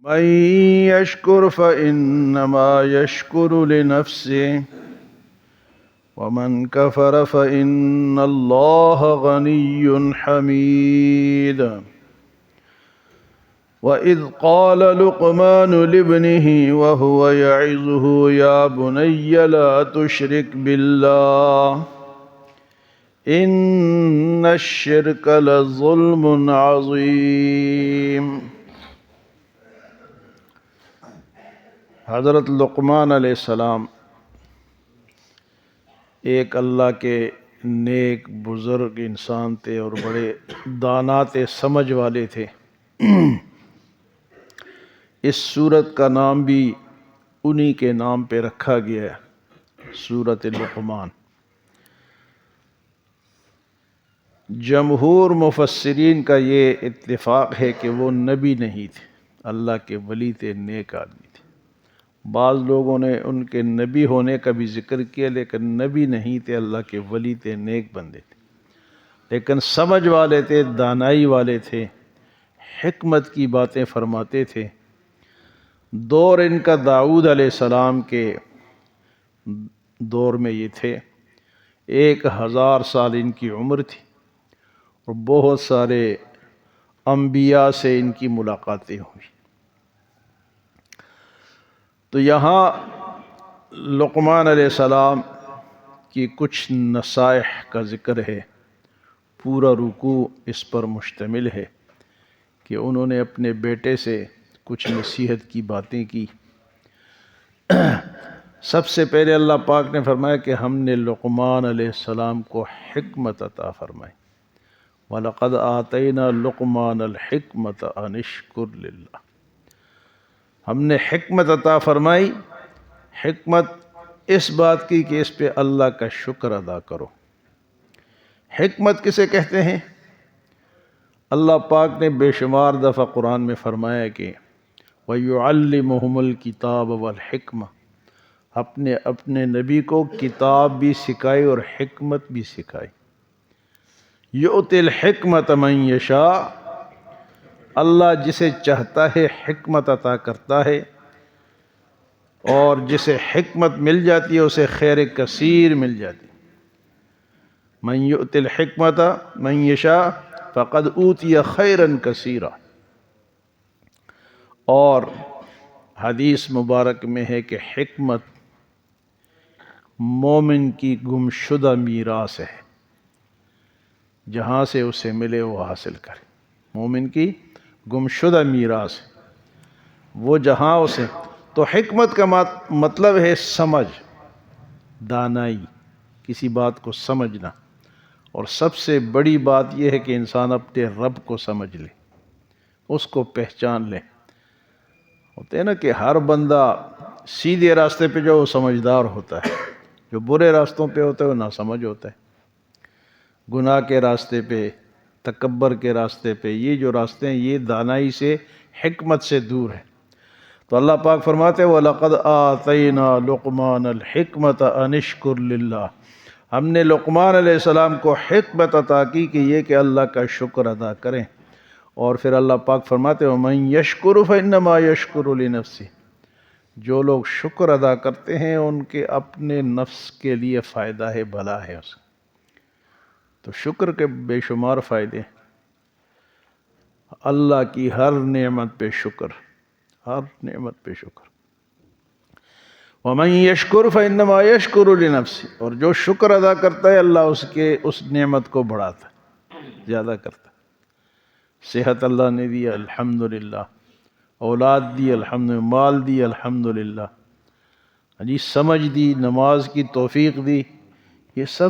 من يشكر فإنما يشكر لنفسه ومن كفر فإن الله غني حميد وإذ قال لقمان لابنه وهو يعظه يا بني لا تشرك بالله إن الشرك لظلم عظيم۔ حضرت لقمان علیہ السلام ایک اللہ کے نیک بزرگ انسان تھے اور بڑے دانا تھے، سمجھ والے تھے۔ اس سورت کا نام بھی انہی کے نام پہ رکھا گیا ہے، سورت لقمان۔ جمہور مفسرین کا یہ اتفاق ہے کہ وہ نبی نہیں تھے، اللہ کے ولی تھے، نیک آدمی تھے۔ بعض لوگوں نے ان کے نبی ہونے کا بھی ذکر کیا، لیکن نبی نہیں تھے، اللہ کے ولی تھے، نیک بندے تھے، لیکن سمجھ والے تھے، دانائی والے تھے، حکمت کی باتیں فرماتے تھے۔ دور ان کا داؤد علیہ السلام کے دور میں یہ تھے۔ 1000 سال ان کی عمر تھی اور بہت سارے انبیاء سے ان کی ملاقاتیں ہوئی۔ تو یہاں لقمان علیہ السلام کی کچھ نصائح کا ذکر ہے، پورا رکوع اس پر مشتمل ہے کہ انہوں نے اپنے بیٹے سے کچھ نصیحت کی باتیں کی۔ سب سے پہلے اللہ پاک نے فرمایا کہ ہم نے لقمان علیہ السلام کو حکمت عطا فرمائی۔ وَلَقَدْ آتَيْنَا لُقْمَانَ الْحِكْمَةَ أَنِ اشْكُرْ لِلَّهِ۔ ہم نے حکمت عطا فرمائی۔ حکمت اس بات کی کہ اس پہ اللہ کا شکر ادا کرو۔ حکمت کسے کہتے ہیں؟ اللہ پاک نے بے شمار دفعہ قرآن میں فرمایا کہ وَيُعَلِّمُهُمُ الْكِتَابَ وَالْحِكْمَةَ، اپنے نبی کو کتاب بھی سکھائی اور حکمت بھی سکھائی۔ یؤتی الحکمت من یشاء، اللہ جسے چاہتا ہے حکمت عطا کرتا ہے، اور جسے حکمت مل جاتی ہے اسے خیر کثیر مل جاتی ہے۔ من یؤتی الحکمت من یشاء فقد اوتی خیرا کثیرا۔ اور حدیث مبارک میں ہے کہ حکمت مومن کی گمشدہ میراث ہے، جہاں سے اسے ملے وہ حاصل کرے۔ مومن کی گمشدہ میراث ہے، وہ جہاں اسے۔ تو حکمت کا مطلب ہے سمجھ، دانائی، کسی بات کو سمجھنا۔ اور سب سے بڑی بات یہ ہے کہ انسان اپنے رب کو سمجھ لے، اس کو پہچان لے۔ ہوتے ہیں نا کہ ہر بندہ سیدھے راستے پہ جو سمجھدار ہوتا ہے، جو برے راستوں پہ ہوتا ہے وہ ناسمجھ ہوتا ہے۔ گناہ کے راستے پہ، تکبر کے راستے پہ، یہ جو راستے ہیں یہ دانائی سے، حکمت سے دور ہے۔ تو اللہ پاک فرماتے ہیں وَلَقَدْ آتَيْنَا لُقْمَانَ الْحِكْمَةَ أَنِ اشْكُرْ لِلَّهِ، ہم نے لقمان علیہ السلام کو حکمت عطا کی کہ یہ کہ اللہ کا شکر ادا کریں۔ اور پھر اللہ پاک فرماتے ہیں وَمَن يَشْكُرُ فَإِنَّمَا يَشْكُرُ لِنَفْسِهِ، جو لوگ شکر ادا کرتے ہیں ان کے اپنے نفس کے لیے فائدہ ہے، بھلا ہے اس۔ تو شکر کے بے شمار فائدے ہیں۔ اللہ کی ہر نعمت پہ شکر، ہر نعمت پہ شکر۔ وَمَن يَشْكُرْ فَإِنَّمَا يَشْكُرُ لِنَفْسِهِ، اور جو شکر ادا کرتا ہے اللہ اس نعمت کو بڑھاتا ہے، زیادہ کرتا ہے۔ صحت اللہ نے دی الحمدللہ، اولاد دی الحمدللہ، مال دی الحمدللہ، سمجھ دی، نماز کی توفیق دی، یہ سب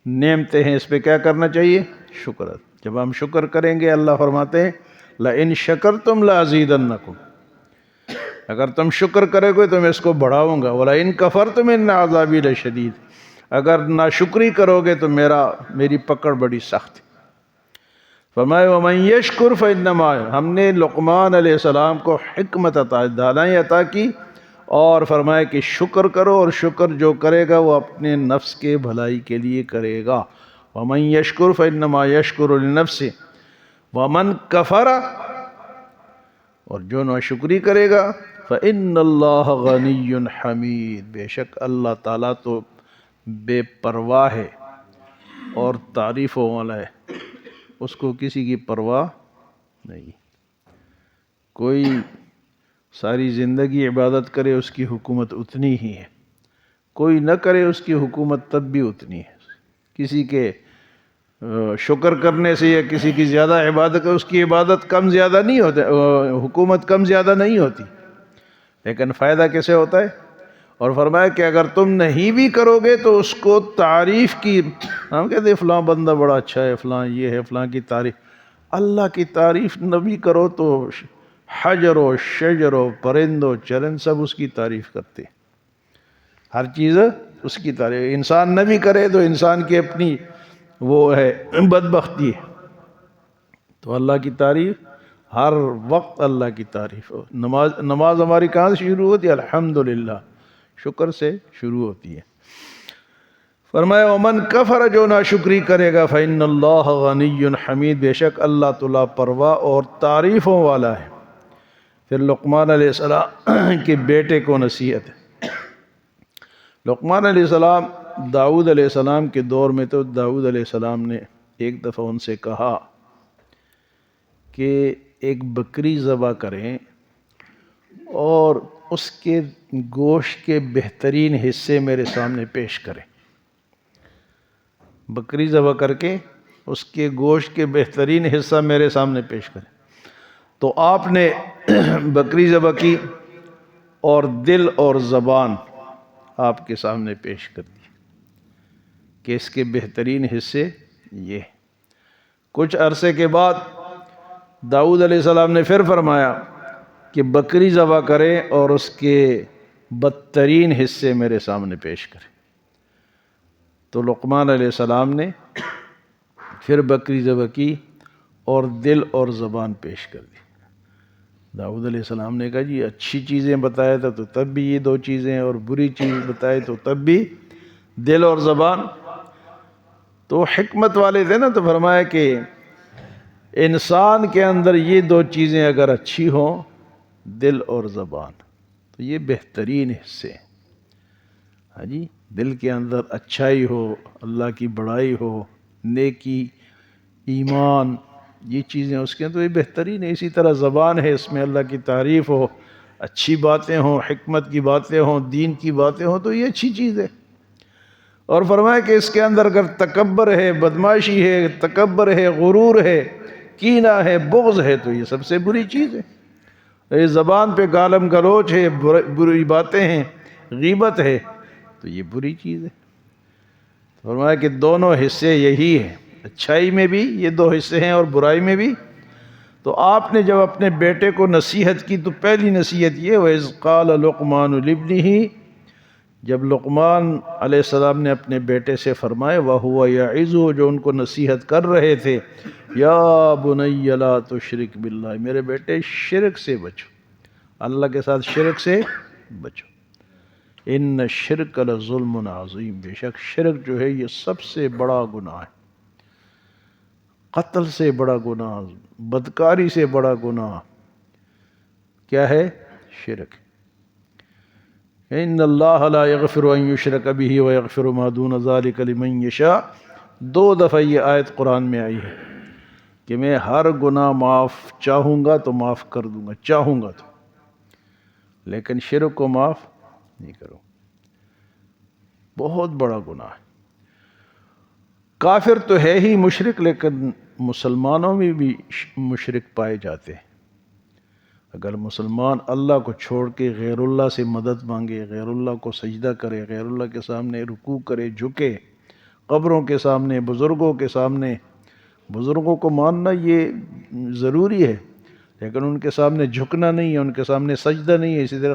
نعمتیں ہیں۔ اس پہ کیا کرنا چاہیے؟ شکر۔ جب ہم شکر کریں گے اللہ فرماتے ہیں لَإِن شَكَرْتُمْ لَأَزِيدَنَّكُمْ، اگر تم شکر کرے گے تو میں اس کو بڑھاؤں گا۔ وَلَئِن كَفَرْتُمْ إِنَّ عَذَابِي لَشَدِيدٌ، اگر ناشکری کرو گے تو میری پکڑ بڑی سخت ہے۔ فرمایا وَمَن يَشْكُرْ فَإِنَّمَا، ہم نے لقمان علیہ السلام کو حکمت عطا، دانائی عطا کی، اور فرمایا کہ شکر کرو، اور شکر جو کرے گا وہ اپنے نفس کے بھلائی کے لیے کرے گا۔ وَمَن يَشْكُرْ فَإِنَّمَا يَشْكُرُ لِنَفْسِهِ وَمَن كَفَرَ، اور جو ناشکری کرے گا فإن اللہ غنی حمید، بے شک اللہ تعالیٰ تو بے پرواہ ہے اور تعریفوں والا ہے، اس کو کسی کی پرواہ نہیں۔ کوئی ساری زندگی عبادت کرے اس کی حکومت اتنی ہی ہے، کوئی نہ کرے اس کی حکومت تب بھی اتنی ہے۔ کسی کے شکر کرنے سے یا کسی کی زیادہ عبادت اس کی عبادت کم زیادہ نہیں ہوتی، حکومت کم زیادہ نہیں ہوتی، لیکن فائدہ کیسے ہوتا ہے؟ اور فرمایا کہ اگر تم نہیں بھی کرو گے تو اس کو تعریف کی، ہم کہتے ہیں فلاں بندہ بڑا اچھا ہے، فلاں یہ ہے، فلاں کی تعریف، اللہ کی تعریف نہ بھی کرو تو حجر و شجر و پرند و چرند سب اس کی تعریف کرتے، ہر چیز اس کی تعریف۔ انسان نہ بھی کرے تو انسان کی اپنی وہ ہے بدبختی ہے، تو اللہ کی تعریف ہر وقت، اللہ کی تعریف ہو۔ نماز ہماری کہاں سے شروع ہوتی ہے؟ الحمدللہ، شکر سے شروع ہوتی ہے۔ فرمایا ومن کفر، جو ناشکری کرے گا، فإن اللہ غنی حمید، بے شک اللہ تعالیٰ پرواہ اور تعریفوں والا ہے۔ پھر لقمان علیہ السلام کے بیٹے کو نصیحت ہے۔ لقمان علیہ السلام داؤد علیہ السلام کے دور میں، تو داؤد علیہ السلام نے ایک دفعہ ان سے کہا کہ ایک بکری ذبح کریں اور اس کے گوشت کے بہترین حصے میرے سامنے پیش کریں۔ بکری ذبح کر کے اس کے گوشت کے بہترین حصہ میرے سامنے پیش کریں۔ تو آپ نے بکری ذبح کی اور دل اور زبان آپ کے سامنے پیش کر دی کہ اس کے بہترین حصے یہ۔ کچھ عرصے کے بعد داؤد علیہ السلام نے پھر فرمایا کہ بکری ذبح کریں اور اس کے بدترین حصے میرے سامنے پیش کریں۔ تو لقمان علیہ السلام نے پھر بکری ذبح کی اور دل اور زبان پیش کر دی۔ داؤد علیہ السلام نے کہا جی اچھی چیزیں بتایا تھا تو تب بھی یہ دو چیزیں، اور بری چیز بتائے تو تب بھی دل اور زبان۔ تو حکمت والے تھے نا، تو فرمایا کہ انسان کے اندر یہ دو چیزیں اگر اچھی ہوں، دل اور زبان، تو یہ بہترین حصے ہیں۔ ہاں جی، دل کے اندر اچھائی ہو، اللہ کی بڑائی ہو، نیکی، ایمان، یہ چیزیں اس کے اندر یہ بہترین ہے۔ اسی طرح زبان ہے، اس میں اللہ کی تعریف ہو، اچھی باتیں ہوں، حکمت کی باتیں ہوں، دین کی باتیں ہوں، تو یہ اچھی چیز ہے۔ اور فرمایا کہ اس کے اندر اگر تکبر ہے، بدمعاشی ہے، تکبر ہے، غرور ہے، کینہ ہے، بغض ہے، تو یہ سب سے بری چیز ہے۔ یہ زبان پہ گالم گلوچ ہے، بری باتیں ہیں، غیبت ہے، تو یہ بری چیز ہے۔ فرمایا کہ دونوں حصے یہی ہیں، اچھائی میں بھی یہ دو حصے ہیں اور برائی میں بھی۔ تو آپ نے جب اپنے بیٹے کو نصیحت کی تو پہلی نصیحت یہ، وَإِذْ قَالَ لُقْمَانُ لِابْنِهِ، جب لقمان علیہ السلام نے اپنے بیٹے سے فرمائے، وَهُوَ يَعِظُهُ، جو ان کو نصیحت کر رہے تھے، یا بنی لا تشرک باللہ، میرے بیٹے شرک سے بچو، اللہ کے ساتھ شرک سے بچو، ان الشرک لظلم عظیم، بے شک شرک جو ہے یہ سب سے بڑا گناہ ہے، قتل سے بڑا گناہ، بدکاری سے بڑا گناہ کیا ہے؟ شرک۔ ان اللہ لا یغفر ان یشرک بہ ویغفر ما دون ذلک لمن یشاء، 2 دفعہ یہ آیت قرآن میں آئی ہے کہ میں ہر گناہ معاف چاہوں گا تو معاف کر دوں گا، چاہوں گا تو، لیکن شرک کو معاف نہیں کروں، بہت بڑا گناہ ہے۔ کافر تو ہے ہی مشرک، لیکن مسلمانوں میں بھی مشرک پائے جاتے ہیں۔ اگر مسلمان اللہ کو چھوڑ کے غیر اللہ سے مدد مانگے، غیر اللہ کو سجدہ کرے، غیر اللہ کے سامنے رکوع کرے، جھکے، قبروں کے سامنے، بزرگوں کے سامنے، بزرگوں کو ماننا یہ ضروری ہے، لیکن ان کے سامنے جھکنا نہیں ہے، ان کے سامنے سجدہ نہیں ہے۔ اسی طرح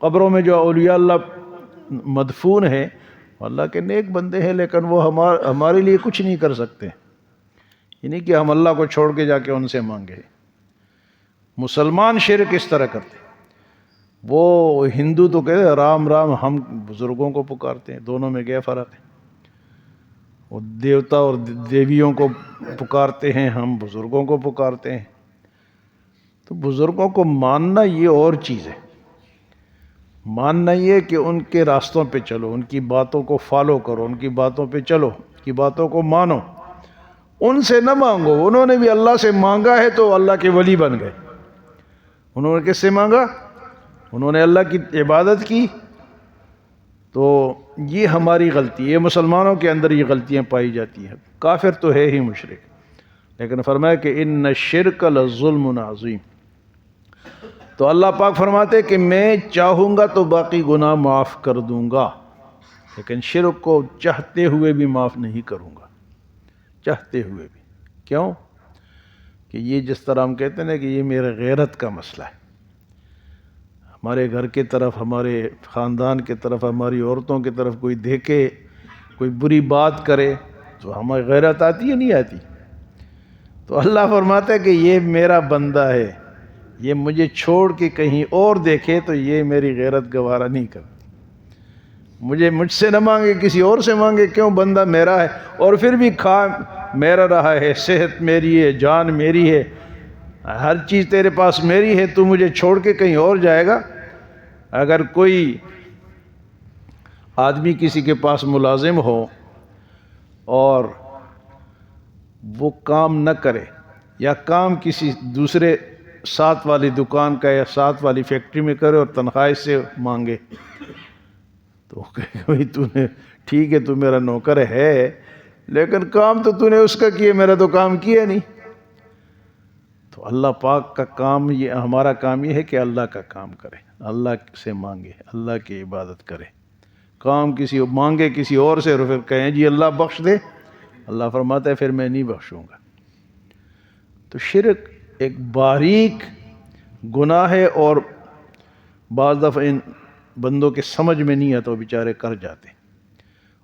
قبروں میں جو اولیاء اللہ مدفون ہیں، اللہ کے نیک بندے ہیں، لیکن وہ ہمارے لیے کچھ نہیں کر سکتے، یہ نہیں کہ ہم اللہ کو چھوڑ کے جا کے ان سے مانگے۔ مسلمان شرک اس طرح کرتے، وہ ہندو تو کہتے ہیں رام رام، ہم بزرگوں کو پکارتے ہیں، دونوں میں کیا فرق ہے؟ وہ دیوتا اور دیویوں کو پکارتے ہیں، ہم بزرگوں کو پکارتے ہیں۔ تو بزرگوں کو ماننا یہ اور چیز ہے، ماننا یہ کہ ان کے راستوں پہ چلو، ان کی باتوں کو فالو کرو، ان کی باتوں پہ چلو، ان کی باتوں کو مانو، ان سے نہ مانگو۔ انہوں نے بھی اللہ سے مانگا ہے تو اللہ کے ولی بن گئے۔ انہوں نے کس سے مانگا؟ انہوں نے اللہ کی عبادت کی۔ تو یہ ہماری غلطی ہے، یہ مسلمانوں کے اندر یہ غلطیاں پائی جاتی ہیں۔ کافر تو ہے ہی مشرک، لیکن فرمایا کہ ان الشرک لظلم عظیم۔ تو اللہ پاک فرماتے کہ میں چاہوں گا تو باقی گناہ معاف کر دوں گا، لیکن شرک کو چاہتے ہوئے بھی معاف نہیں کروں گا، چاہتے ہوئے بھی۔ کیوں؟ کہ یہ جس طرح ہم کہتے ہیں نا کہ یہ میرے غیرت کا مسئلہ ہے، ہمارے گھر کی طرف، ہمارے خاندان کی طرف، ہماری عورتوں کی طرف کوئی دیکھے، کوئی بری بات کرے تو ہمیں غیرت آتی ہے نہیں آتی؟ تو اللہ فرماتا ہے کہ یہ میرا بندہ ہے، یہ مجھے چھوڑ کے کہیں اور دیکھے تو یہ میری غیرت گوارا نہیں کرتی، مجھ سے نہ مانگے، کسی اور سے مانگے۔ کیوں؟ بندہ میرا ہے، اور پھر بھی کھا میرا رہا ہے، صحت میری ہے، جان میری ہے، ہر چیز تیرے پاس میری ہے، تو مجھے چھوڑ کے کہیں اور جائے گا؟ اگر کوئی آدمی کسی کے پاس ملازم ہو اور وہ کام نہ کرے، یا کام کسی دوسرے ساتھ والی دکان کا یا ساتھ والی فیکٹری میں کرے اور تنخواہ سے مانگے، تو کہے بھائی تو نے ٹھیک ہے، تو میرا نوکر ہے، لیکن کام تو نے اس کا کیا، میرا تو کام کیا نہیں۔ تو اللہ پاک کا کام، یہ ہمارا کام یہ ہے کہ اللہ کا کام کرے، اللہ سے مانگے، اللہ کی عبادت کرے۔ کام کسی مانگے کسی اور سے اور پھر کہیں جی اللہ بخش دے، اللہ فرماتا ہے پھر میں نہیں بخشوں گا۔ تو شرک ایک باریک گناہ ہے، اور بعض دفعہ ان بندوں کے سمجھ میں نہیں آتا، وہ بیچارے کر جاتے،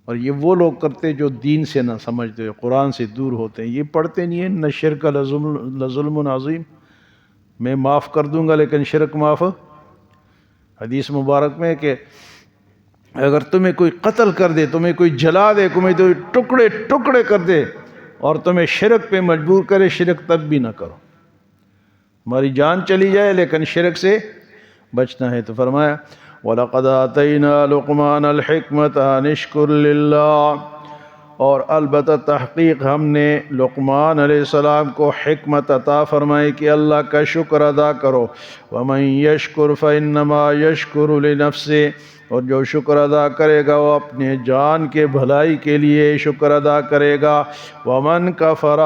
اور یہ وہ لوگ کرتے جو دین سے نہ سمجھتے، قرآن سے دور ہوتے ہیں، یہ پڑھتے نہیں ہیں نہ شرک لظلم عظیم، میں معاف کر دوں گا لیکن شرک معاف۔ حدیث مبارک میں کہ اگر تمہیں کوئی قتل کر دے، تمہیں کوئی جلا دے، تمہیں کوئی ٹکڑے ٹکڑے کر دے اور تمہیں شرک پہ مجبور کرے، شرک تب بھی نہ کرو۔ ہماری جان چلی جائے لیکن شرک سے بچنا ہے۔ تو فرمایا وَلَقَدْ آتَيْنَا لُقْمَانَ الْحِكْمَةَ أَنِ اشْكُرْ لِلَّهِ، اور البتہ تحقیق ہم نے لقمان علیہ السلام کو حکمت عطا فرمائی کہ اللہ کا شکر ادا کرو۔ وَمَن يَشْكُرْ فَإِنَّمَا يَشْكُرُ لِنَفْسِهِ، اور جو شکر ادا کرے گا وہ اپنے جان کے بھلائی کے لیے شکر ادا کرے گا۔ وَمَن كَفَرَ،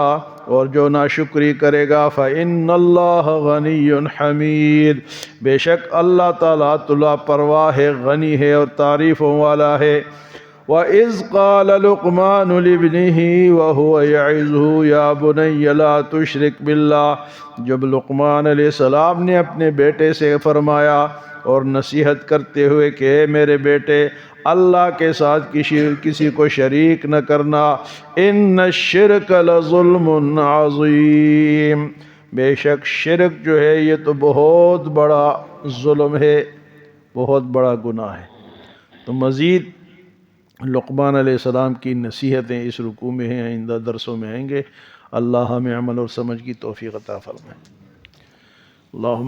اور جو ناشکری کرے گا، فَإِنَّ اللَّهَ غَنِيٌّ حَمِيدٌ، بے شک اللہ تعالیٰ طلا پرواہ ہے، غنی ہے اور تعریفوں والا ہے۔ وَإِذْ قَالَ لُقْمَانُ لِابْنِهِ وَهُوَ يَعِظُهُ يَا بُنَيَّ لَا تُشْرِكْ بِاللَّهِ، جب لقمان علیہ السلام نے اپنے بیٹے سے فرمایا اور نصیحت کرتے ہوئے کہ اے میرے بیٹے، اللہ کے ساتھ کسی کو شریک نہ کرنا، ان الشرک لظلم عظیم، بے شک شرک جو ہے یہ تو بہت بڑا ظلم ہے، بہت بڑا گناہ ہے۔ تو مزید لقمان علیہ السلام کی نصیحتیں اس رکوع میں ہیں، آئندہ درسوں میں آئیں گے۔ اللہ ہمیں عمل اور سمجھ کی توفیق عطا فرمائے۔ اللہم